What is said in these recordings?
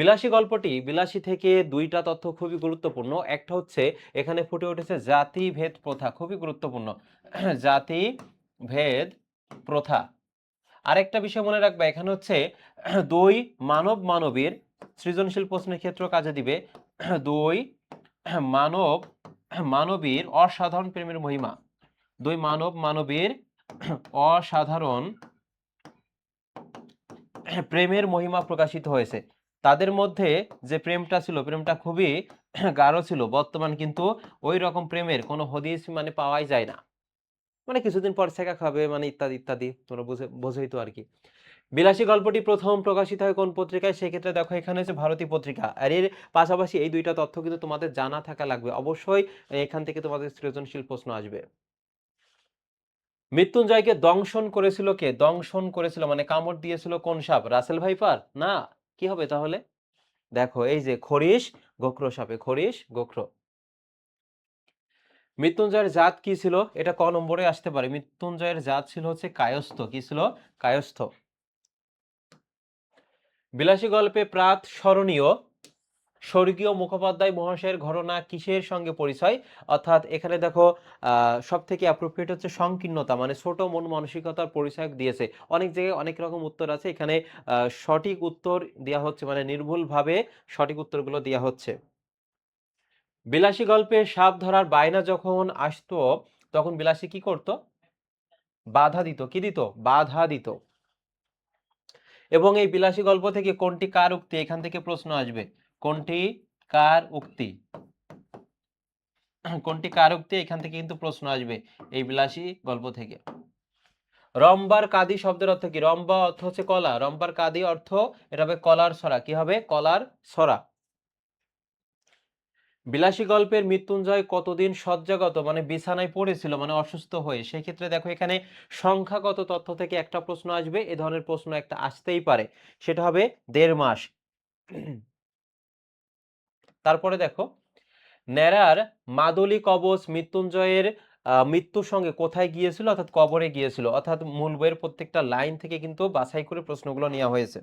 বিলাসী গল্পটি বিলাসী থেকে দুইটা তথ্য খুবই গুরুত্বপূর্ণ। একটা হচ্ছে এখানে ফুটে উঠেছে জাতিভেদ প্রথা, খুবই গুরুত্বপূর্ণ। জাতিভেদ প্রথা। আরেকটা বিষয় মনে রাখবা, এখানে হচ্ছে দুই মানব মানবীর সৃজনশীল প্রশ্নের ক্ষেত্র কাজে দিবে। দুই মানব মানবীর অসাধারণ প্রেমের মহিমা। দুই মানব মানবীর অসাধারণ প্রেমের মহিমা প্রকাশিত হয়েছে। তাদের মধ্যে যে প্রেমটা ছিল, প্রেমটা খুবই গাঢ় ছিল। বর্তমান কিন্তু ওই রকম প্রেমের কোনো হদিস মানে পাওয়াই যায় না। মানে কিছুদিন পর ছেঁকা খাবে, মানে ইত্যাদি ইত্যাদি, তোমরা বোঝোই তো আর কি। বিলাসী গল্পটি প্রথম প্রকাশিত হয় কোন পত্রিকায়? সেক্ষেত্রে দেখো এখানে হচ্ছে ভারতী পত্রিকা। আর এর পাশাপাশি এই দুইটা তথ্য কিন্তু তোমাদের জানা থাকা লাগবে অবশ্যই। এখান থেকে তোমাদের সৃজনশীল প্রশ্ন আসবে। মৃত্যুঞ্জয়কে দংশন করেছিল কে? দংশন করেছিল মানে কামড় দিয়েছিল কোন সাপ? Russell viper? না। কি হবে তাহলে? দেখো এই যে খরিশ গোখরো সাপে, খরিশ গোখরো। মৃত্যুঞ্জয়ের জাত কি ছিল? এটা ক নম্বরে আসতে পারে। মৃত্যুঞ্জয়ের জাত ছিল হচ্ছে কায়স্থ। কি ছিল? কায়স্থ। বিলাসী গল্পে প্রাত স্মরণীয় স্বর্গীয় মুখোপাধ্যায় মহাশয়ের ঘটনা কিসের সঙ্গে পরিচয়? অর্থাৎ এখানে দেখো সব থেকে অ্যাপ্রোপ্রিয়েট হচ্ছে সংকীর্ণতা, মানে ছোট মন মানসিকতার পরিচয় দিয়েছে। অনেক জায়গায় অনেক রকম উত্তর আছে, এখানে সঠিক উত্তর দেওয়া হচ্ছে, মানে নির্ভুলভাবে সঠিক উত্তরগুলো দেওয়া হচ্ছে। বিলাসী গল্পে সাপ ধরার বায়না যখন আসতো তখন বিলাসী কি করত? বাধা দিত। কি দিত? বাধা দিত। এবং এই বিলাসী গল্প থেকে কোনটি কার উক্তি? এখান থেকে প্রশ্ন আসবে। কোনটি কার উক্তি? কোনটি কার উক্তি? এখান থেকে কিন্তু প্রশ্ন আসবে এই বিলাসী গল্প থেকে। রম্বার কাদি শব্দের অর্থ কি? রম্বা অর্থ হচ্ছে কলা, রম্বার কাদি অর্থ এটা হবে কলার ছড়া। কি হবে? কলার ছড়া। বিলাসী গল্পের মৃত্যুঞ্জয় কতদিন শয্যাগত মানে বিছানায় পড়েছিল মানে অসুস্থ হয়ে? সেক্ষেত্রে দেখো এখানে সংখ্যাগত তথ্য থেকে একটা প্রশ্ন আসবে। এ ধরনের প্রশ্ন একটা আসতেই পারে, সেটা হবে 1.5 মাস। তারপরে দেখো ন্যাড়ার মাদুলি কবচ মৃত্যুঞ্জয়ের মৃত্যুর সঙ্গে কোথায় গিয়েছিল? অর্থাৎ কবরে গিয়েছিল। অর্থাৎ মূল বইয়ের প্রত্যেকটা লাইন থেকে কিন্তু বাছাই করে প্রশ্নগুলো নেওয়া হয়েছে।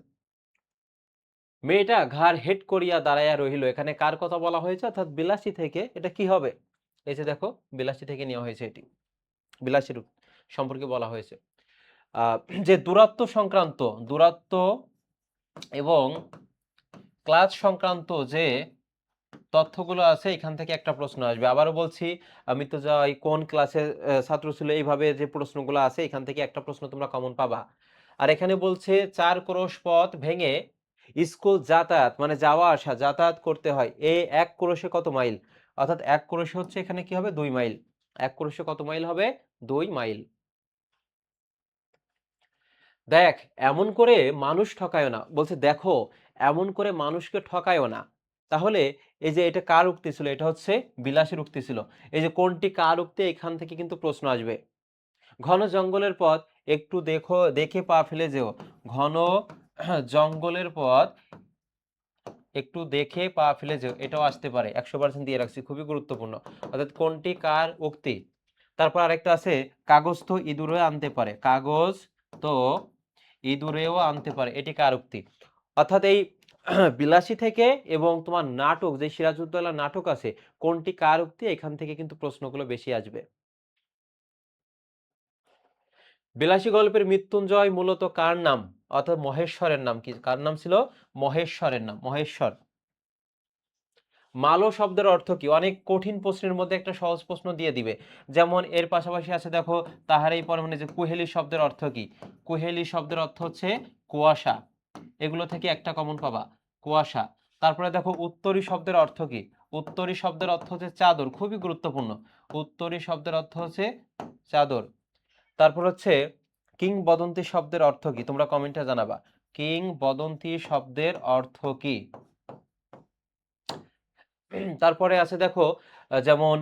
মেয়েটা ঘাড় হেট করিয়া দাঁড়াইয়া রহিল, এখানে কার কথা বলা হয়েছে? অর্থাৎ বিলাসী থেকে। এটা কি হবে? এই যে দেখো বিলাসী থেকে নেওয়া হয়েছে, এটি বিলাসীর সম্পর্কে বলা হয়েছে। আহ, যে দূরত্ব সংক্রান্ত, দূরত্ব এবং ক্লাস সংক্রান্ত যে তথ্যগুলো আছে এখান থেকে একটা প্রশ্ন আসবে। আবারও বলছি, মৃত্যুঞ্জয় কোন ক্লাসের ছাত্র ছিল, এইভাবে যে প্রশ্নগুলো আছে এখান থেকে একটা প্রশ্ন তোমরা কমন পাবা। আর এখানে বলছে 4 ক্রোশ পথ ভেঙে স্কুল যাতায়াত মানে যাওয়া আসা যাতায়াত করতে হয়। এই 1 ক্রোশে কত মাইল? অর্থাৎ 1 ক্রোশে হচ্ছে এখানে কি হবে? 2 মাইল। 1 ক্রোশে কত মাইল হবে? 2 মাইল। দেখ এমন করে মানুষ ঠকায়ও না, বলছে দেখো এমন করে মানুষকে ঠকায়ও না। তাহলে এই যে এটা কার উক্তি ছিল? এটা হচ্ছে বিলাসের উক্তি ছিল। এই যে কোনটি কার উক্তি, এখান থেকে কিন্তু প্রশ্ন আসবে। ঘন জঙ্গলের পথ একটু দেখে পা ফেলে যেও। ঘন জঙ্গলের পথ একটু দেখে পা ফেলে যেও, এটাও আসতে পারে। 100% দিয়ে রাখছি, খুবই গুরুত্বপূর্ণ। অর্থাৎ কোনটি কার উক্তি। তারপর আরেকটা আছে কাগজ তো ইঁদুরে আনতে পারে, কাগজ তো ইঁদুরেও আনতে পারে, এটি কার উক্তি? অর্থাৎ এই বিলাসী থেকে এবং তোমার নাটক যে সিরাজউদ্দৌলা নাটক আছে কোনটি কার উক্তি, এখান থেকে কিন্তু প্রশ্নগুলো বেশি আসবে। বিলাসী গল্পের মৃত্যুঞ্জয় মূলত কার নাম? অর্থাৎ মহেশ্বরের নাম। কি কার নাম ছিল? মহেশ্বরের নাম, মহেশ্বর। মালো শব্দের অর্থ কি? অনেক কঠিন প্রশ্নের মধ্যে একটা সহজ প্রশ্ন দিয়ে দিবে। যেমন এর পাশাপাশি আছে দেখো তাহার এই পরমানে যে কুহেলি শব্দের অর্থ কি? কুহেলি শব্দের অর্থ হচ্ছে কুয়াশা। এগুলো থেকে একটা কমন পাবা, কুয়াশা। তারপরে দেখো উত্তরী শব্দের অর্থ কি? উত্তরী শব্দের অর্থ হচ্ছে চাদর, খুবই গুরুত্বপূর্ণ। উত্তরী শব্দের অর্থ হচ্ছে চাদর। তারপর হচ্ছে কিংবদন্তি শব্দের অর্থ কি? তোমরা কমেন্টে জানাবা কিংবদন্তি শব্দের অর্থ কি। তারপরে আছে দেখো যেমন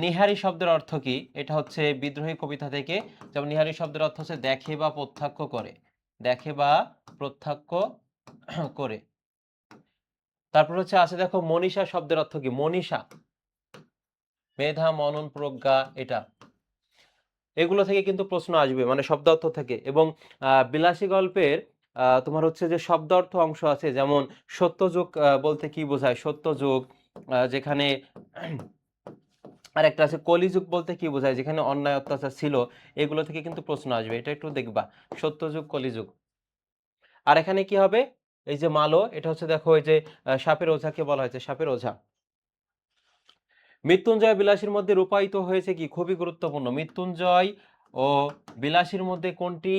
নিহারি শব্দের অর্থ কি? এটা হচ্ছে বিদ্রোহী কবিতা থেকে। যেমন নিহারি শব্দের অর্থ হচ্ছে দেখে বা প্রত্যক্ষ করে, দেখে বা প্রত্যক্ষ করে। তারপর হচ্ছে আছে দেখো মনীষা শব্দের অর্থ কি? মনীষা মেধা মনন প্রজ্ঞা, এটা। এগুলো থেকে কিন্তু প্রশ্ন আসবে মানে শব্দ অর্থ থেকে। এবং বিলাসী গল্পের তোমার হচ্ছে যে শব্দার্থ অংশ আছে, যেমন সত্যযুগ বলতে কি বোঝায়? সত্যযুগ, যেখানে আরেকটা আছে কলিযুগ বলতে কি বোঝায়? যেখানে অন্যায় অত্যাচার ছিল। এগুলো থেকে কিন্তু প্রশ্ন আসবে। এটা একটু দেখবা। সত্যযুগ, কলিযুগ। আর এখানে কি হবে? এই যে মালো, এটা হচ্ছে দেখো এই যে সাপের ওঝাকে বলা হয়েছে, সাপের ওঝা। মৃত্যুঞ্জয় বিলাসীর মধ্যে রূপায়িত হয়েছে কি? খুবই গুরুত্বপূর্ণ। মৃত্যুঞ্জয় ও বিলাসীর মধ্যে কোনটি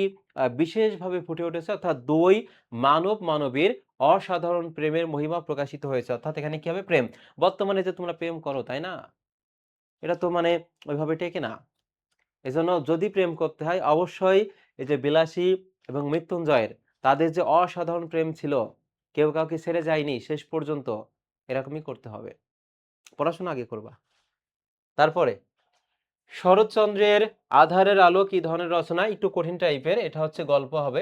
বিশেষভাবে ফুটে উঠেছে? অর্থাৎ ২ মানব মানবীর অসাধারণ প্রেমের মহিমা প্রকাশিত হয়েছে। অর্থাৎ এখানে কি হবে? প্রেম। বর্তমানে যে তোমরা প্রেম করো, তাই না? এটা তো মানে ওইভাবে টেকে না। এজন্য যদি প্রেম করতে হয় অবশ্যই এই যে বিলাসী এবং মৃত্যুঞ্জয়ের তাদের যে অসাধারণ প্রেম ছিল, কেউ কাউকে ছেড়ে যায়নি শেষ পর্যন্ত, এরকমই করতে হবে। পড়াশোনা আগে করবা। তারপরে শরৎচন্দ্রের আধারের আলো কি ধরনের রচনা? একটু কঠিন টাইপের, এটা হচ্ছে গল্প হবে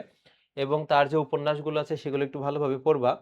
এবং তার যে উপন্যাসগুলো আছে সেগুলো একটু ভালোভাবে পড়বা।